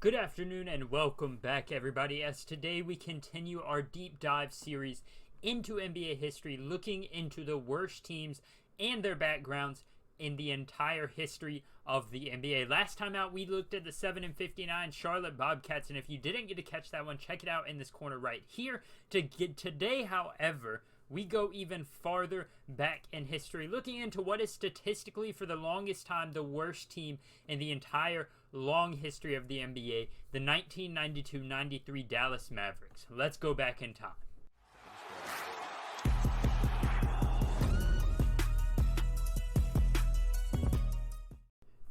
Good afternoon and welcome back, everybody, as today we continue our deep dive series into NBA history, looking into the worst teams and their backgrounds in the entire history of the NBA. Last time out, we looked at the 7-59 Charlotte Bobcats, and if you didn't get to catch that one, check it out in this corner right here. Today, however, we go even farther back in history, looking into what is statistically for the longest time the worst team in the entire long history of the NBA, the 1992-93 Dallas Mavericks. Let's go back in time.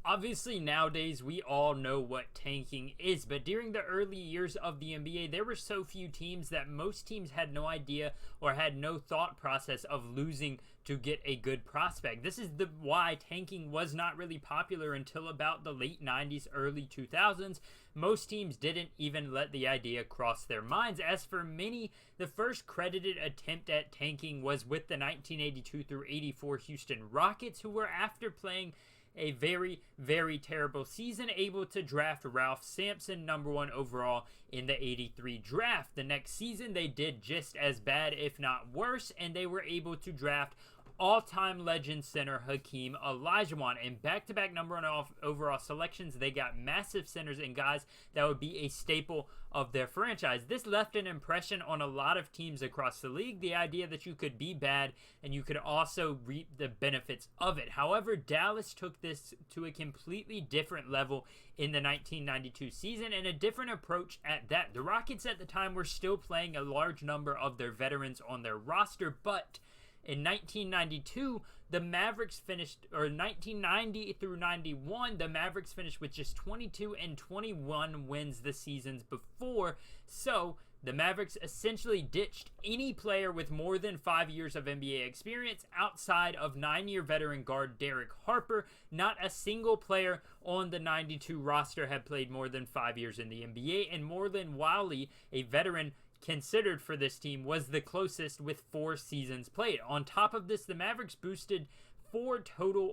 Obviously, nowadays, we all know what tanking is, but during the early years of the NBA, there were so few teams that most teams had no idea or had no thought process of losing to get a good prospect. This is why tanking was not really popular until about the late 90s, early 2000s. Most teams didn't even let the idea cross their minds. As for many, the first credited attempt at tanking was with the 1982 through 84 Houston Rockets, who were, after playing a very, very terrible season, able to draft Ralph Sampson #1 overall in the 83 draft. The next season, they did just as bad, if not worse, and they were able to draft all-time legend center Hakeem Olajuwon. In back-to-back #1 overall selections, they got massive centers and guys that would be a staple of their franchise. This left an impression on a lot of teams across the league, the idea that you could be bad and you could also reap the benefits of it. However, Dallas took this to a completely different level in the 1992 season, and a different approach at that. The Rockets at the time were still playing a large number of their veterans on their roster, but in 1992, the Mavericks finished, or 1990 through 91, the Mavericks finished with just 22 and 21 wins the seasons before. So the Mavericks essentially ditched any player with more than 5 years of NBA experience outside of 9-year veteran guard Derek Harper. Not a single player on the 92 roster had played more than 5 years in the NBA, and Moreland Wiley, a veteran considered for this team, was the closest with 4 seasons played. On top of this, the Mavericks boasted 4 total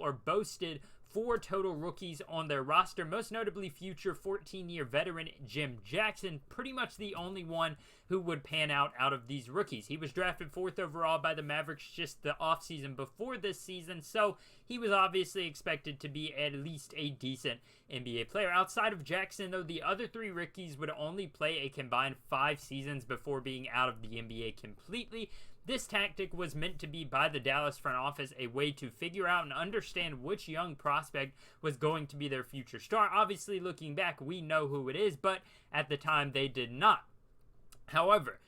rookies on their roster, most notably future 14-year veteran Jim Jackson, pretty much the only one who would pan out of these rookies. He was drafted 4th overall by the Mavericks just the offseason before this season, so he was obviously expected to be at least a decent NBA player. Outside of Jackson, though, the other 3 rookies would only play a combined 5 seasons before being out of the NBA completely. This tactic was meant to be, by the Dallas front office, a way to figure out and understand which young prospect was going to be their future star. Obviously, looking back, we know who it is, but at the time, they did not. However,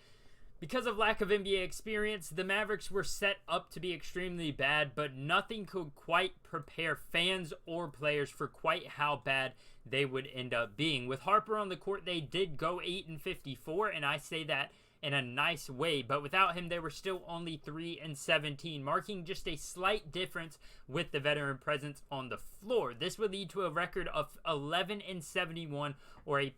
because of lack of NBA experience, the Mavericks were set up to be extremely bad, but nothing could quite prepare fans or players for quite how bad they would end up being. With Harper on the court, they did go 8-54, and I say that in a nice way, but without him, they were still only 3-17, marking just a slight difference with the veteran presence on the floor. This would lead to a record of 11-71, or a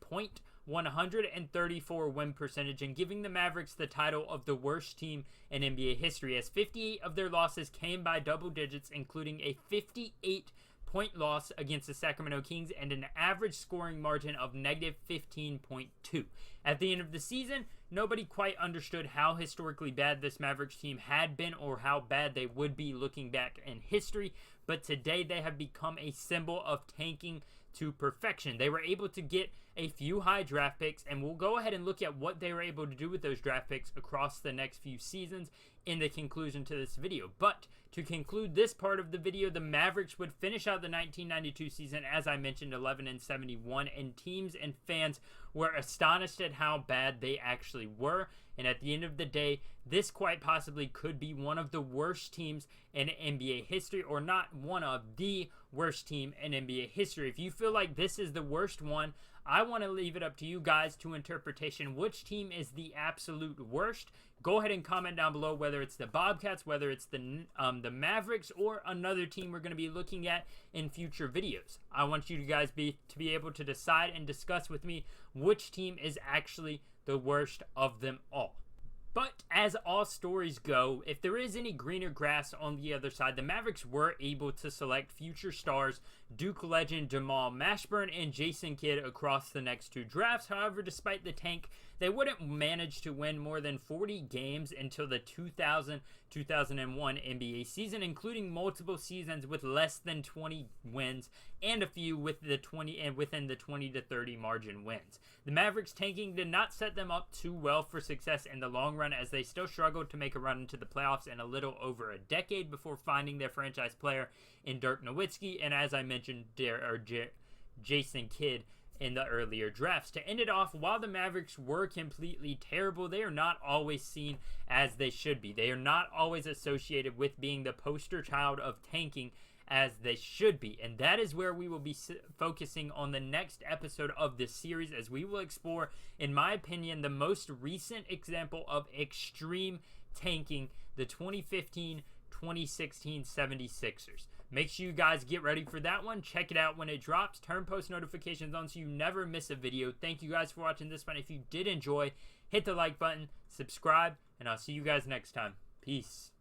.134 win percentage, and giving the Mavericks the title of the worst team in NBA history, as 58 of their losses came by double digits, including a 58-point loss against the Sacramento Kings and an average scoring margin of -15.2. At the end of the season, nobody quite understood how historically bad this Mavericks team had been or how bad they would be looking back in history, but today they have become a symbol of tanking to perfection. They were able to get a few high draft picks, and we'll go ahead and look at what they were able to do with those draft picks across the next few seasons in the conclusion to this video. But to conclude this part of the video, the Mavericks would finish out the 1992 season, as I mentioned, 11-71, and teams and fans were astonished at how bad they actually were. And at the end of the day, this quite possibly could be one of the worst teams in NBA history, or not one of the worst team in NBA history. If you feel like this is the worst one, I want to leave it up to you guys to interpretation. Which team is the absolute worst? Go ahead and comment down below whether it's the Bobcats, whether it's the Mavericks, or another team we're going to be looking at in future videos. I want you guys to be able to decide and discuss with me which team is actually the worst of them all. But as all stories go, if there is any greener grass on the other side, the Mavericks were able to select future stars Duke legend Jamal Mashburn and Jason Kidd across the next 2 drafts. However, despite the tank, they wouldn't manage to win more than 40 games until the 2000-2001 NBA season, including multiple seasons with less than 20 wins and a few with the 20 and within the 20 to 30 margin wins. The Mavericks tanking did not set them up too well for success in the long run, as they still struggled to make a run into the playoffs in a little over a decade before finding their franchise player in Dirk Nowitzki, and as I mentioned, Jason Kidd in the earlier drafts. To end it off, while the Mavericks were completely terrible, they are not always seen as they should be. They are not always associated with being the poster child of tanking as they should be, and that is where we will be focusing on the next episode of this series, as we will explore, in my opinion, the most recent example of extreme tanking, the 2015-2016 76ers. Make sure you guys get ready for that one. Check it out when it drops. Turn post notifications on so you never miss a video. Thank you guys for watching this one. If you did enjoy, hit the like button, subscribe, and I'll see you guys next time. Peace.